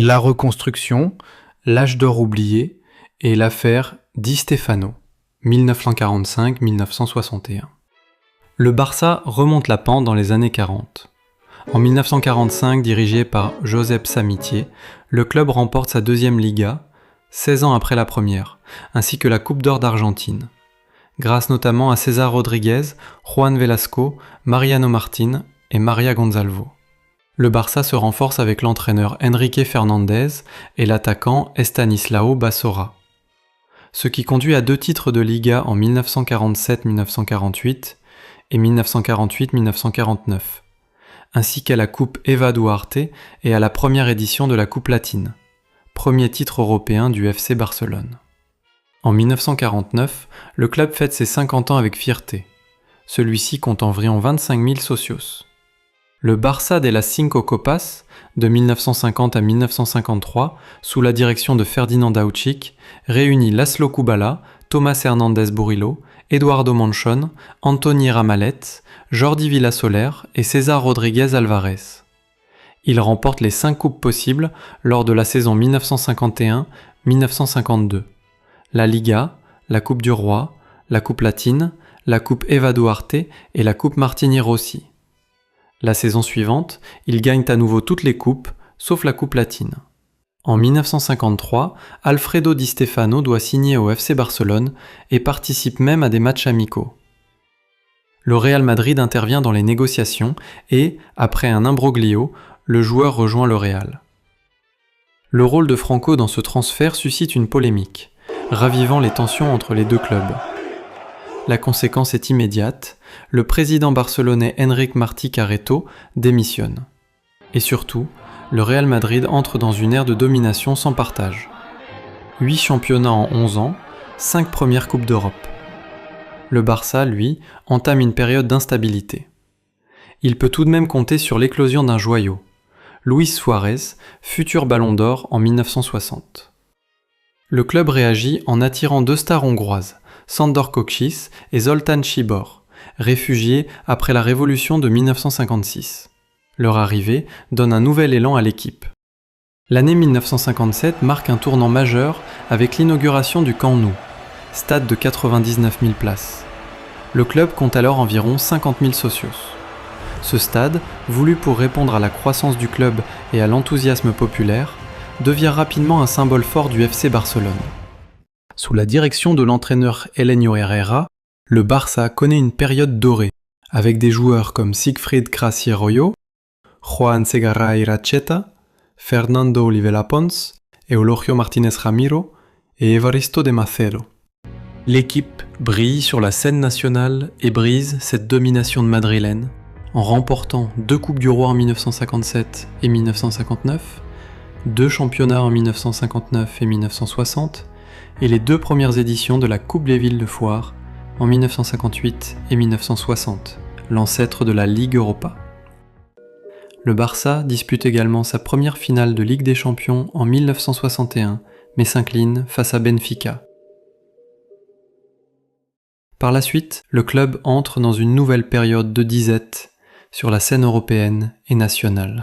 La reconstruction, l'âge d'or oublié et l'affaire Di Stefano, 1945-1961. Le Barça remonte la pente dans les années 40. En 1945, dirigé par Josep Samitier, le club remporte sa deuxième Liga, 16 ans après la première, ainsi que la Coupe d'Or d'Argentine, grâce notamment à César Rodriguez, Juan Velasco, Mariano Martín et María Gonçalves. Le Barça se renforce avec l'entraîneur Enrique Fernandez et l'attaquant Estanislao Bassora, ce qui conduit à 2 titres de Liga en 1947-1948 et 1948-1949, ainsi qu'à la Coupe Eva Duarte et à la première édition de la Coupe Latine, premier titre européen du FC Barcelone. En 1949, le club fête ses 50 ans avec fierté. Celui-ci compte environ 25 000 socios. Le Barça de las Cinco Copas, de 1950 à 1953, sous la direction de Ferdinand Daučić, réunit Laszlo Kubala, Tomás Hernández Burilo, Eduardo Monchón, Antoni Ramalet, Jordi Villasoler et César Rodriguez Alvarez. Il remporte les 5 coupes possibles lors de la saison 1951-1952. La Liga, la Coupe du Roi, la Coupe Latine, la Coupe Eva Duarte et la Coupe Martini Rossi. La saison suivante, ils gagnent à nouveau toutes les coupes, sauf la Coupe Latine. En 1953, Alfredo Di Stefano doit signer au FC Barcelone et participe même à des matchs amicaux. Le Real Madrid intervient dans les négociations et, après un imbroglio, le joueur rejoint le Real. Le rôle de Franco dans ce transfert suscite une polémique, ravivant les tensions entre les deux clubs. La conséquence est immédiate, le président barcelonais Enric Martí Carreto démissionne. Et surtout, le Real Madrid entre dans une ère de domination sans partage. 8 championnats en 11 ans, 5 premières Coupes d'Europe. Le Barça, lui, entame une période d'instabilité. Il peut tout de même compter sur l'éclosion d'un joyau, Luis Suárez, futur Ballon d'Or en 1960. Le club réagit en attirant 2 stars hongroises, Sándor Kocsis et Zoltán Csibor, réfugiés après la révolution de 1956. Leur arrivée donne un nouvel élan à l'équipe. L'année 1957 marque un tournant majeur avec l'inauguration du Camp Nou, stade de 99 000 places. Le club compte alors environ 50 000 socios. Ce stade, voulu pour répondre à la croissance du club et à l'enthousiasme populaire, devient rapidement un symbole fort du FC Barcelone. Sous la direction de l'entraîneur Helenio Herrera, le Barça connaît une période dorée, avec des joueurs comme Siegfried Krasi-Royo, Juan Segarra Iracheta, Fernando Olivella Pons, Eulogio Martínez Ramiro et Evaristo de Macedo. L'équipe brille sur la scène nationale et brise cette domination de madrilène, en remportant 2 Coupes du Roi en 1957 et 1959, 2 championnats en 1959 et 1960, et les 2 premières éditions de la Coupe des Villes de Foire en 1958 et 1960, l'ancêtre de la Ligue Europa. Le Barça dispute également sa première finale de Ligue des Champions en 1961, mais s'incline face à Benfica. Par la suite, le club entre dans une nouvelle période de disette sur la scène européenne et nationale.